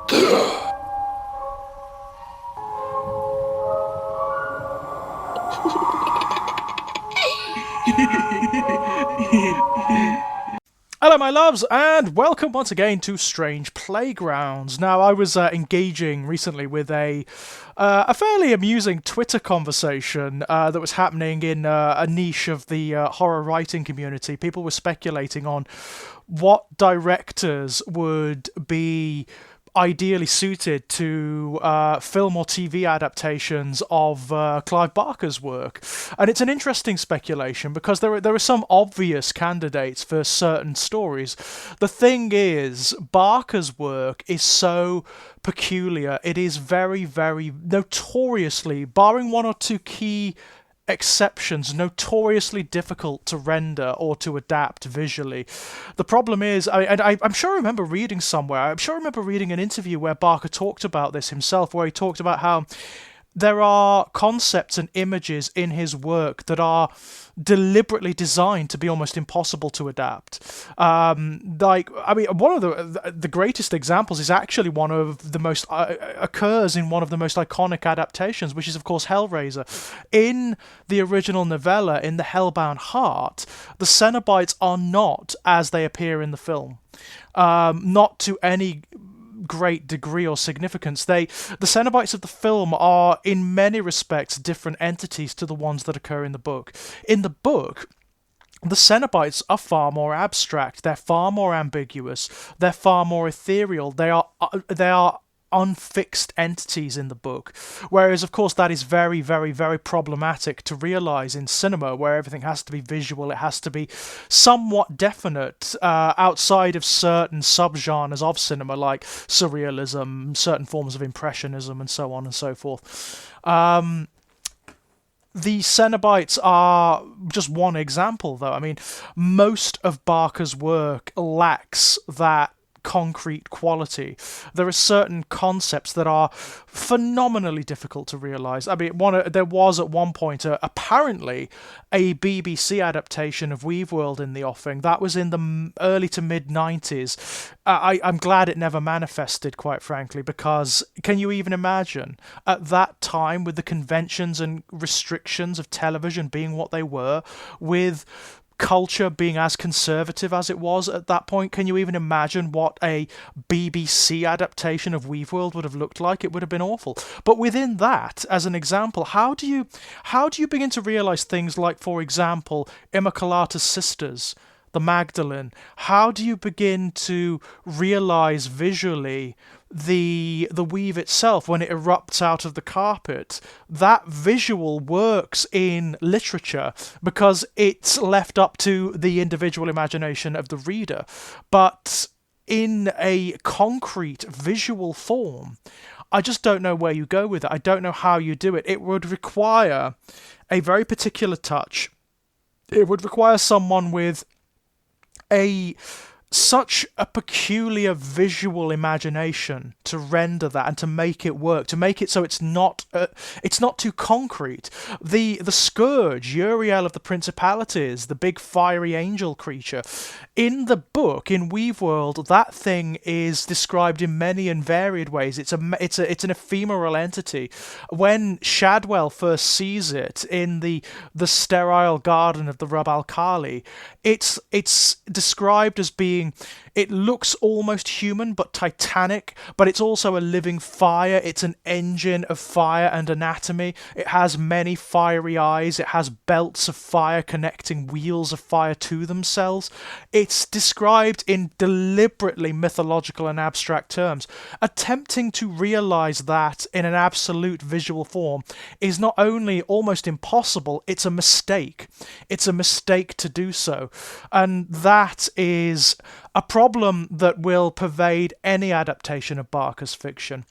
Hello my loves, and welcome once again to Strange Playgrounds. Now, I was engaging recently with a fairly amusing Twitter conversation that was happening in a niche of the horror writing community. People were speculating on what directors would be ideally suited to film or TV adaptations of Clive Barker's work. And it's an interesting speculation because there are some obvious candidates for certain stories. The thing is, Barker's work is so peculiar. It is very, very notoriously, barring one or two key exceptions, notoriously difficult to render or to adapt visually. The problem is, I'm sure I remember reading somewhere, I'm sure I remember reading an interview where Barker talked about this himself, where he talked about how there are concepts and images in his work that are deliberately designed to be almost impossible to adapt. One of the greatest examples is actually one of the most occurs in one of the most iconic adaptations, which is of course Hellraiser. In the original novella, in the Hellbound Heart, the Cenobites are not as they appear in the film. Not to any great degree or significance. The Cenobites of the film are in many respects different entities to the ones that occur in the book. In the book, the Cenobites are far more abstract, they're far more ambiguous, they're far more ethereal, they are unfixed entities in the book, whereas of course that is very, very, very problematic to realize in cinema, where everything has to be visual, it has to be somewhat definite outside of certain subgenres of cinema like surrealism, certain forms of impressionism, and so on and so forth. The Cenobites are just one example, though. I mean, most of Barker's work lacks that concrete quality. There are certain concepts that are phenomenally difficult to realize. I mean, there was at one point apparently a BBC adaptation of Weaveworld in the offing. That was in the early to mid 90s. I'm glad it never manifested, quite frankly, because can you even imagine at that time, with the conventions and restrictions of television being what they were, with culture being as conservative as it was at that point, can you even imagine what a BBC adaptation of Weaveworld would have looked like? It would have been awful. But within that, as an example, how do you begin to realize things like, for example, Immaculata's sisters, the Magdalene? How do you begin to realize visually the weave itself when it erupts out of the carpet? That visual works in literature because it's left up to the individual imagination of the reader. But in a concrete visual form, I just don't know where you go with it. I don't know how you do it. It would require a very particular touch. It would require someone with such a peculiar visual imagination to render that and to make it work, to make it so it's not too concrete. The Scourge, Uriel of the Principalities, the big fiery angel creature, in the book, in Weaveworld, that thing is described in many and varied ways. It's an ephemeral entity. When Shadwell first sees it in the sterile garden of the Rub al Khali, it's described as being, it looks almost human but titanic, but it's also a living fire. It's an engine of fire and anatomy. It has many fiery eyes. It has belts of fire connecting wheels of fire to themselves. It's described in deliberately mythological and abstract terms. Attempting to realize that in an absolute visual form is not only almost impossible, it's a mistake. It's a mistake to do so. And that is a problem that will pervade any adaptation of Barker's fiction.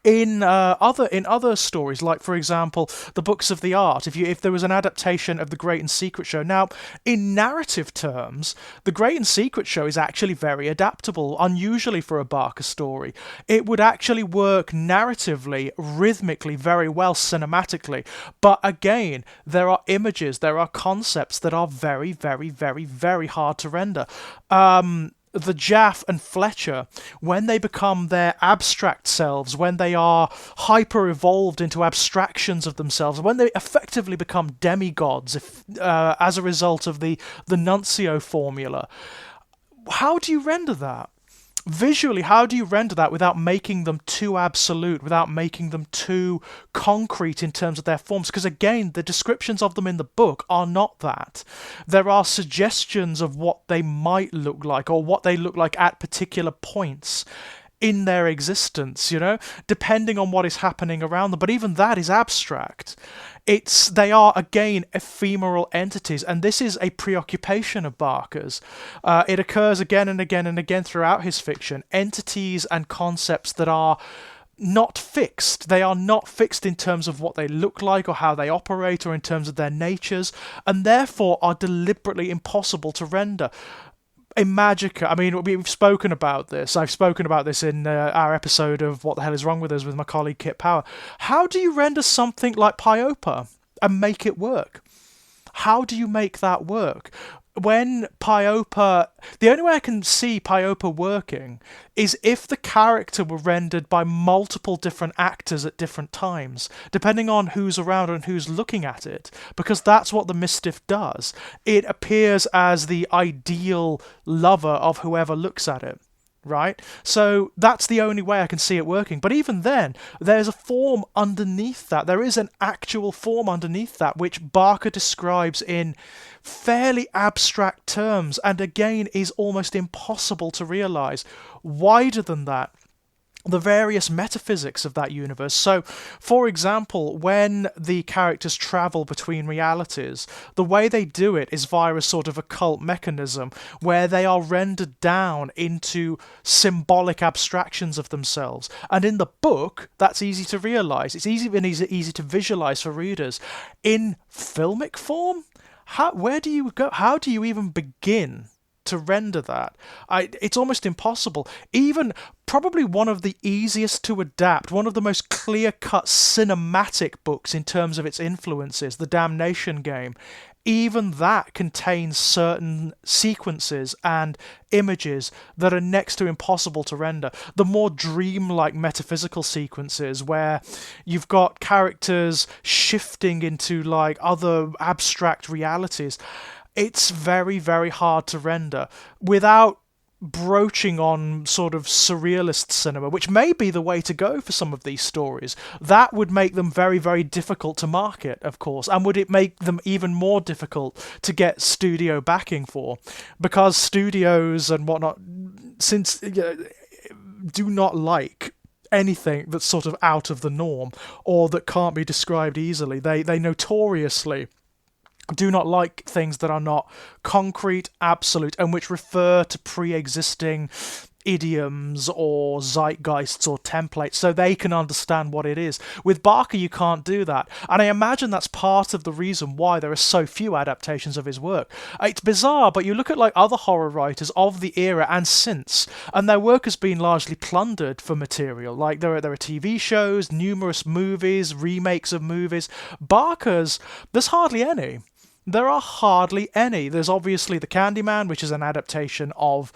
In other stories, like for example the Books of the Art, if there was an adaptation of The Great and Secret Show, now in narrative terms, The Great and Secret Show is actually very adaptable, unusually for a Barker story. It would actually work narratively, rhythmically, very well cinematically, but again, there are images, there are concepts that are very, very, very, very hard to render. the Jaff and Fletcher, when they become their abstract selves, when they are hyper-evolved into abstractions of themselves, when they effectively become demigods as a result of the Nuncio formula, how do you render that? Visually, how do you render that without making them too absolute, without making them too concrete in terms of their forms? Because again, the descriptions of them in the book are not that. There are suggestions of what they might look like, or what they look like at particular points in their existence, depending on what is happening around them. But even that is abstract. They are, again, ephemeral entities, and this is a preoccupation of Barker's. It occurs again and again and again throughout his fiction. Entities and concepts that are not fixed. They are not fixed in terms of what they look like or how they operate or in terms of their natures, and therefore are deliberately impossible to render. In Magica, I mean, we've spoken about this. I've spoken about this in our episode of What the Hell is Wrong with Us with my colleague Kit Power. How do you render something like Pyopa and make it work? How do you make that work? When Pyopa... The only way I can see Pyopa working is if the character were rendered by multiple different actors at different times, depending on who's around and who's looking at it, because that's what the Mistiff does. It appears as the ideal lover of whoever looks at it. Right? So that's the only way I can see it working. But even then, there's a form underneath that. There is an actual form underneath that, which Barker describes in fairly abstract terms, and again is almost impossible to realise. Wider than that, the various metaphysics of that universe. So, for example, when the characters travel between realities, the way they do it is via a sort of occult mechanism where they are rendered down into symbolic abstractions of themselves. And in the book, that's easy to realise. It's easy to visualise for readers. In filmic form, where do you go? How do you even begin to render that? It's almost impossible. Even probably one of the easiest to adapt, one of the most clear-cut cinematic books in terms of its influences, The Damnation Game, even that contains certain sequences and images that are next to impossible to render. The more dreamlike metaphysical sequences where you've got characters shifting into like other abstract realities, it's very, very hard to render without broaching on sort of surrealist cinema, which may be the way to go for some of these stories. That would make them very, very difficult to market, of course, and would it make them even more difficult to get studio backing for, because studios and whatnot do not like anything that's sort of out of the norm or that can't be described easily. They notoriously do not like things that are not concrete, absolute, and which refer to pre-existing idioms or zeitgeists or templates so they can understand what it is. With Barker, you can't do that. And I imagine that's part of the reason why there are so few adaptations of his work. It's bizarre, but you look at like other horror writers of the era and since, and their work has been largely plundered for material. Like there are TV shows, numerous movies, remakes of movies. Barker's, there's hardly any. There are hardly any. There's obviously The Candyman, which is an adaptation of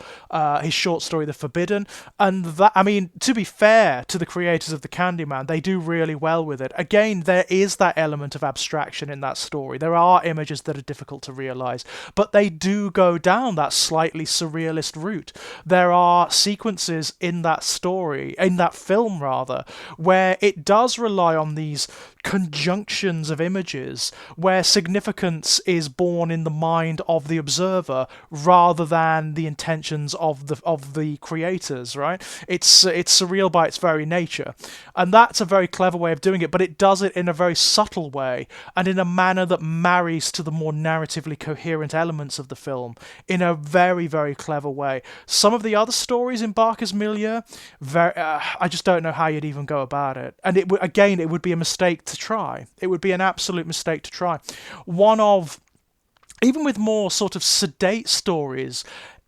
his short story The Forbidden, and that, I mean, to be fair to the creators of The Candyman, they do really well with it. Again, there is that element of abstraction in that story. There are images that are difficult to realise, but they do go down that slightly surrealist route. There are sequences in that story, in that film rather, where it does rely on these conjunctions of images where significance is born in the mind of the observer rather than the intentions of the creators, right? It's surreal by its very nature, and that's a very clever way of doing it, but it does it in a very subtle way and in a manner that marries to the more narratively coherent elements of the film in a very, very clever way. Some of the other stories in Barker's milieu, I just don't know how you'd even go about it, and it would be a mistake to try. It would be an absolute mistake to try. Even with more sort of sedate stories,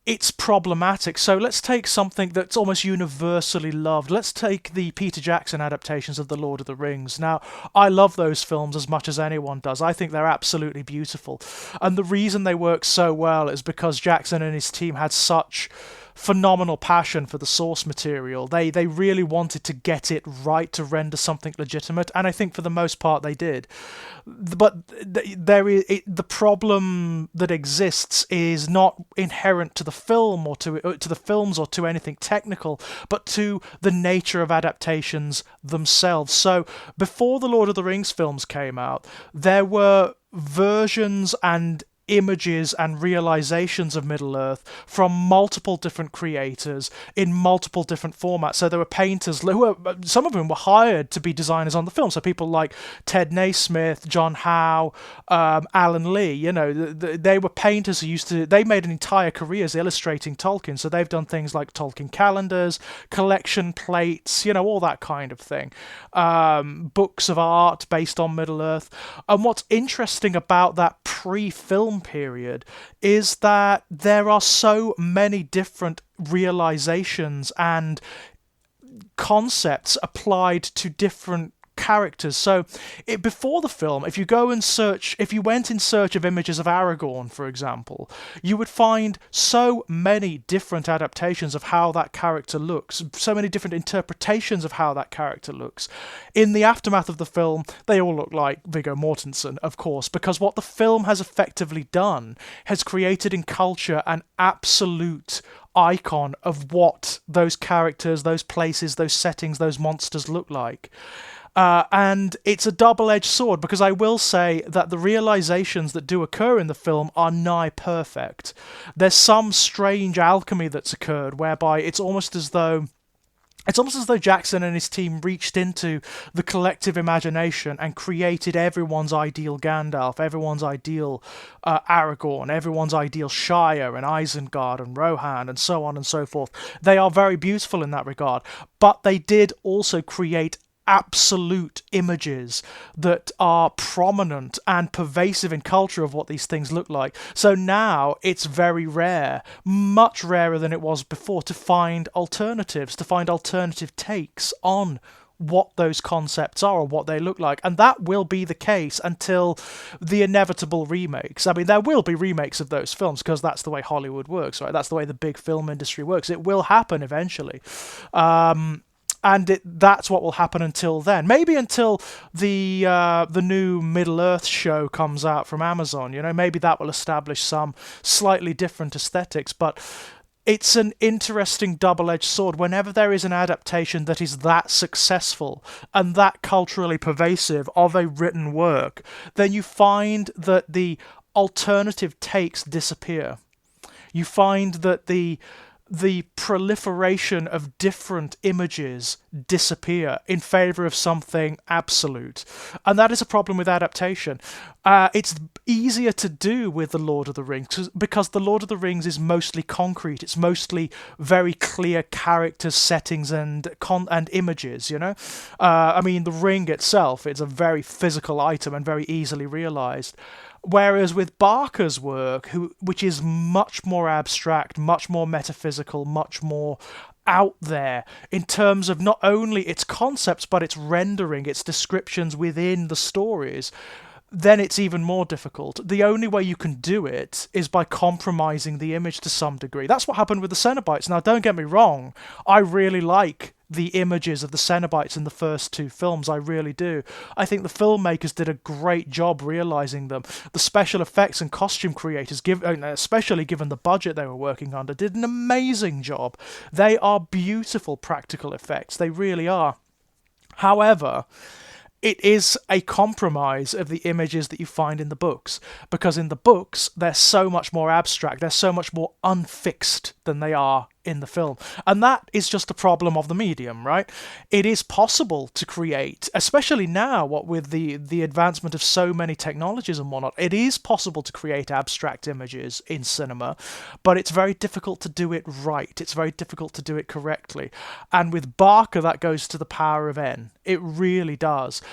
it's problematic. So let's take something that's almost universally loved. Let's take the Peter Jackson adaptations of The Lord of the Rings. Now, I love those films as much as anyone does. I think they're absolutely beautiful. And the reason they work so well is because Jackson and his team had such phenomenal passion for the source material. They really wanted to get it right to render something legitimate, and I think for the most part they did. But the problem that exists is not inherent to the film or to the films or to anything technical, but to the nature of adaptations themselves. So before the Lord of the Rings films came out, there were versions and images and realizations of Middle-earth from multiple different creators in multiple different formats. So there were painters who were, some of them were hired to be designers on the film. So people like Ted Naismith, John Howe, Alan Lee, you know, they were painters who they made an entire careers illustrating Tolkien. So they've done things like Tolkien calendars, collection plates, you know, all that kind of thing. Books of art based on Middle-earth. And what's interesting about that pre-film period is that there are so many different realizations and concepts applied to different characters. So before the film, if you went in search of images of Aragorn, for example, you would find so many different adaptations of how that character looks, so many different interpretations of how that character looks. In the aftermath of the film, they all look like Viggo Mortensen, of course, because what the film has effectively done has created in culture an absolute icon of what those characters, those places, those settings, those monsters look like. And it's a double-edged sword, because I will say that the realizations that do occur in the film are nigh perfect. There's some strange alchemy that's occurred whereby it's almost as though Jackson and his team reached into the collective imagination and created everyone's ideal Gandalf, everyone's ideal Aragorn, everyone's ideal Shire and Isengard and Rohan and so on and so forth. They are very beautiful in that regard, but they did also create absolute images that are prominent and pervasive in culture of what these things look like. So now it's very rare, much rarer than it was before, to find alternatives, to find alternative takes on what those concepts are or what they look like. And that will be the case until the inevitable remakes. I mean, there will be remakes of those films because that's the way Hollywood works, right? That's the way the big film industry works. It will happen eventually. And that's what will happen until then. Maybe until the new Middle-earth show comes out from Amazon. You know, maybe that will establish some slightly different aesthetics. But it's an interesting double-edged sword. Whenever there is an adaptation that is that successful and that culturally pervasive of a written work, then you find that the alternative takes disappear. You find that the proliferation of different images disappear in favour of something absolute. And that is a problem with adaptation. It's easier to do with The Lord of the Rings because The Lord of the Rings is mostly concrete. It's mostly very clear characters, settings, and images, you know? I mean, the ring itself, it's a very physical item and very easily realised. Whereas with Barker's work, which is much more abstract, much more metaphysical, much more out there in terms of not only its concepts, but its rendering, its descriptions within the stories, then it's even more difficult. The only way you can do it is by compromising the image to some degree. That's what happened with the Cenobites. Now, don't get me wrong, I really like the images of the Cenobites in the first two films, I really do. I think the filmmakers did a great job realising them. The special effects and costume creators, especially given the budget they were working under, did an amazing job. They are beautiful practical effects, they really are. However, it is a compromise of the images that you find in the books, because in the books, they're so much more abstract, they're so much more unfixed than they are in the film. And that is just a problem of the medium, right? It is possible to create, especially now, what with the advancement of so many technologies and whatnot, it is possible to create abstract images in cinema, but it's very difficult to do it right. It's very difficult to do it correctly. And with Barker, that goes to the power of N. It really does.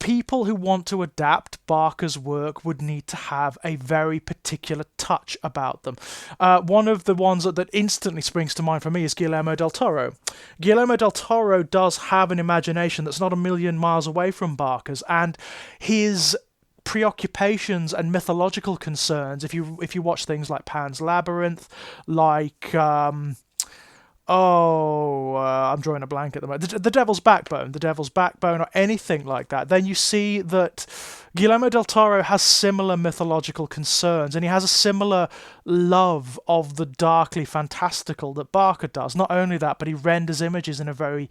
People who want to adapt Barker's work would need to have a very particular touch about them. One of the ones that instantly springs to mind for me is Guillermo del Toro. Guillermo del Toro does have an imagination that's not a million miles away from Barker's, and his preoccupations and mythological concerns. If you watch things like Pan's Labyrinth, like I'm drawing a blank at the moment. The Devil's Backbone, or anything like that, then you see that Guillermo del Toro has similar mythological concerns, and he has a similar love of the darkly fantastical that Barker does. Not only that, but he renders images in a very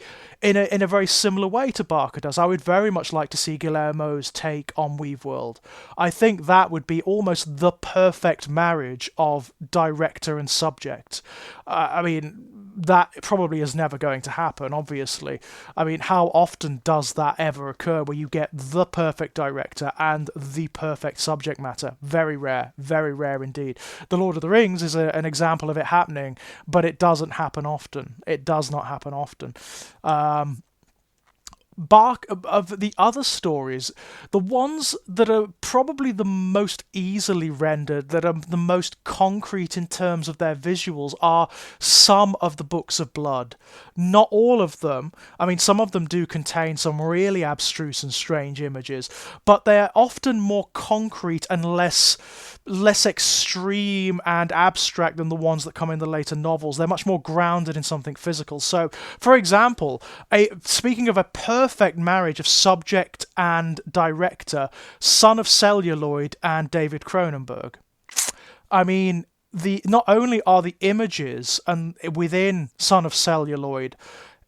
similar way to Barker does. I would very much like to see Guillermo's take on Weaveworld. I think that would be almost the perfect marriage of director and subject. I mean, that probably is never going to happen, obviously. I mean, how often does that ever occur where you get the perfect director and the perfect subject matter? Very rare indeed. The Lord of the Rings is an example of it happening, but it doesn't happen often. It does not happen often. Of the other stories, the ones that are probably the most easily rendered, that are the most concrete in terms of their visuals, are some of the books of blood. Not all of them. I mean, some of them do contain some really abstruse and strange images, but they're often more concrete and less extreme and abstract than the ones that come in the later novels. They're much more grounded in something physical. So, for example, speaking of a perfect marriage of subject and director, Son of Celluloid and David Cronenberg. I mean, not only are the images and within Son of Celluloid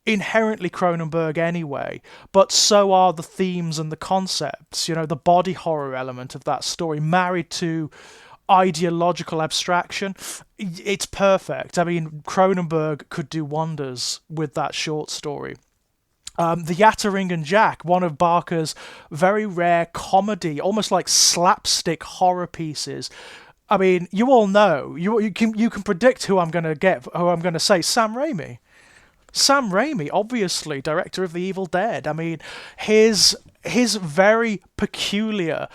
inherently Cronenberg anyway, but so are the themes and the concepts, the body horror element of that story married to ideological abstraction. It's perfect. I mean, Cronenberg could do wonders with that short story. The Yataringan Jack, one of Barker's very rare comedy, almost like slapstick horror pieces. I mean, you all know, you can predict who I'm going to say. Sam Raimi, obviously, director of The Evil Dead. I mean, his very peculiar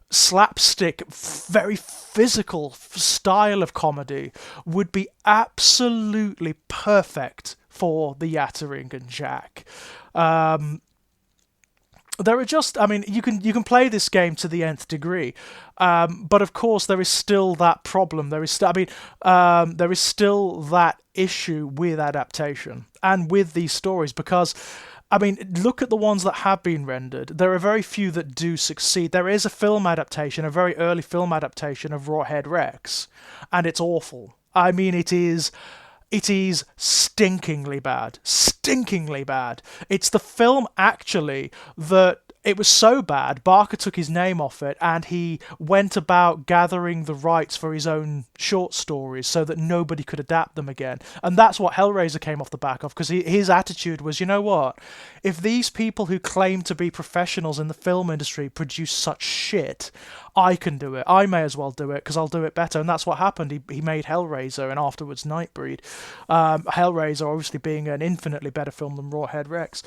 slapstick, very physical style of comedy would be absolutely perfect for the Yataringan Jack. There are just, I mean, you can play this game to the nth degree, but of course there is still that problem. There is still that issue with adaptation and with these stories, because, I mean, look at the ones that have been rendered. There are very few that do succeed. There is a film adaptation, a very early film adaptation of Rawhead Rex, and it's awful. I mean, it is stinkingly bad. It's the film, actually, that it was so bad, Barker took his name off it, and he went about gathering the rights for his own short stories so that nobody could adapt them again. And that's what Hellraiser came off the back of, because his attitude was, you know what? If these people who claim to be professionals in the film industry produce such shit, I can do it. I may as well do it, because I'll do it better. And that's what happened. He made Hellraiser and afterwards Nightbreed. Hellraiser obviously being an infinitely better film than Rawhead Rex.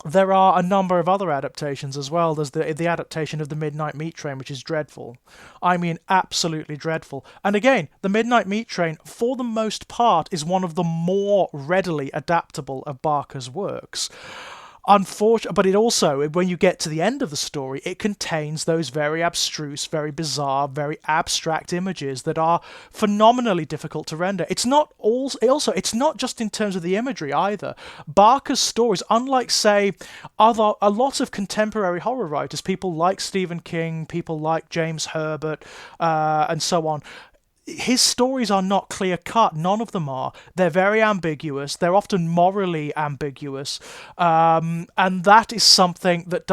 There are a number of other adaptations as well. There's the adaptation of The Midnight Meat Train, which is dreadful. I mean, absolutely dreadful. And again, The Midnight Meat Train, for the most part, is one of the more readily adaptable of Barker's works. Unfortunately, but it also, when you get to the end of the story, it contains those very abstruse, very bizarre, very abstract images that are phenomenally difficult to render. It's not just in terms of the imagery either. Barker's stories, unlike, say, a lot of contemporary horror writers, people like Stephen King, people like James Herbert, and so on, his stories are not clear-cut. None of them are. They're very ambiguous. They're often morally ambiguous. And that is something that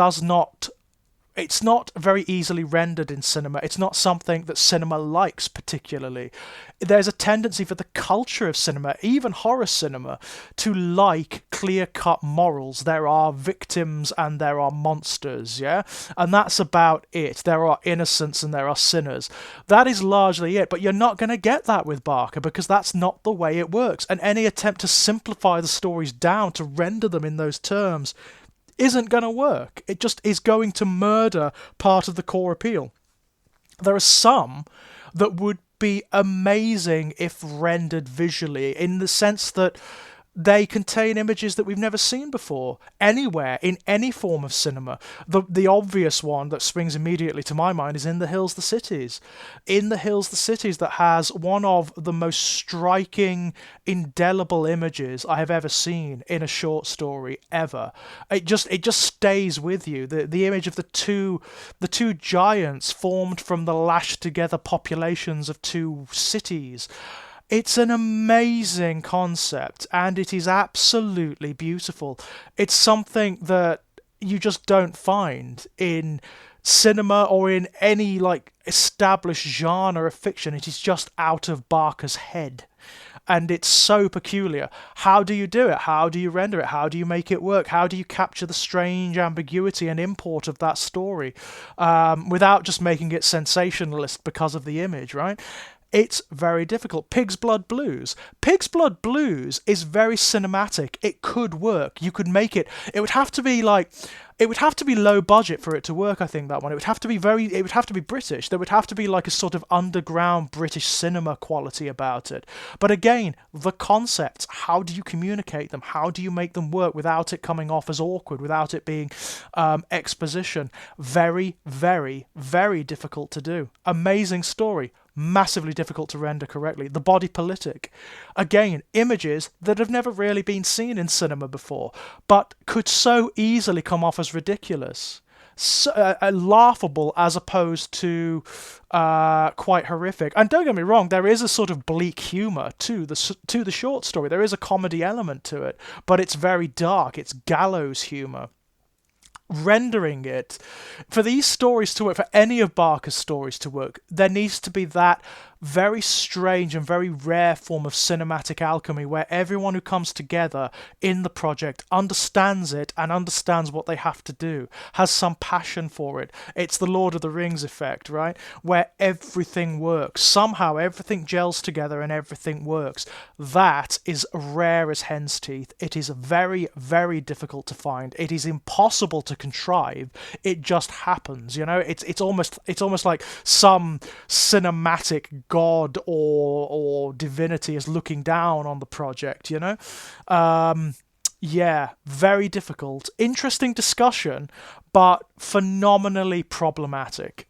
it's not very easily rendered in cinema. It's not something that cinema likes particularly. There's a tendency for the culture of cinema, even horror cinema, to like clear-cut morals. There are victims and there are monsters, yeah? And that's about it. There are innocents and there are sinners. That is largely it, but you're not going to get that with Barker, because that's not the way it works. And any attempt to simplify the stories down, to render them in those terms, isn't going to work. It just is going to murder part of the core appeal. There are some that would be amazing if rendered visually, in the sense that they contain images that we've never seen before anywhere in any form of cinema. The obvious one that springs immediately to my mind is In the Hills, the Cities. In the Hills, the Cities, that has one of the most striking, indelible images I have ever seen in a short story ever. It just stays with you. The image of the two giants formed from the lashed together populations of two cities. It's an amazing concept, and it is absolutely beautiful. It's something that you just don't find in cinema or in any like established genre of fiction. It is just out of Barker's head. And it's so peculiar. How do you do it? How do you render it? How do you make it work? How do you capture the strange ambiguity and import of that story without just making it sensationalist because of the image, right? It's very difficult. Pig's Blood Blues. Pig's Blood Blues is very cinematic. It could work. You could make it. It would have to be low budget for it to work, I think, that one. It would have to be British. There would have to be like a sort of underground British cinema quality about it. But again, the concepts, how do you communicate them? How do you make them work without it coming off as awkward, without it being exposition? Very, very, very difficult to do. Amazing story. Massively difficult to render correctly. The Body Politic. Again, images that have never really been seen in cinema before, but could so easily come off as ridiculous. So, laughable as opposed to quite horrific. And don't get me wrong, there is a sort of bleak humour to the short story. There is a comedy element to it, but it's very dark. It's gallows humour. Rendering it, for these stories to work, for any of Barker's stories to work, there needs to be that very strange and very rare form of cinematic alchemy where everyone who comes together in the project understands it and understands what they have to do, has some passion for it. It's the Lord of the Rings effect, right? Where everything works. Somehow everything gels together and everything works. That is rare as hen's teeth. It is very, very difficult to find. It is impossible to contrive. It just happens, you know? It's almost like some cinematic god or divinity is looking down on the project, you know? Yeah, very difficult. Interesting discussion, but phenomenally problematic.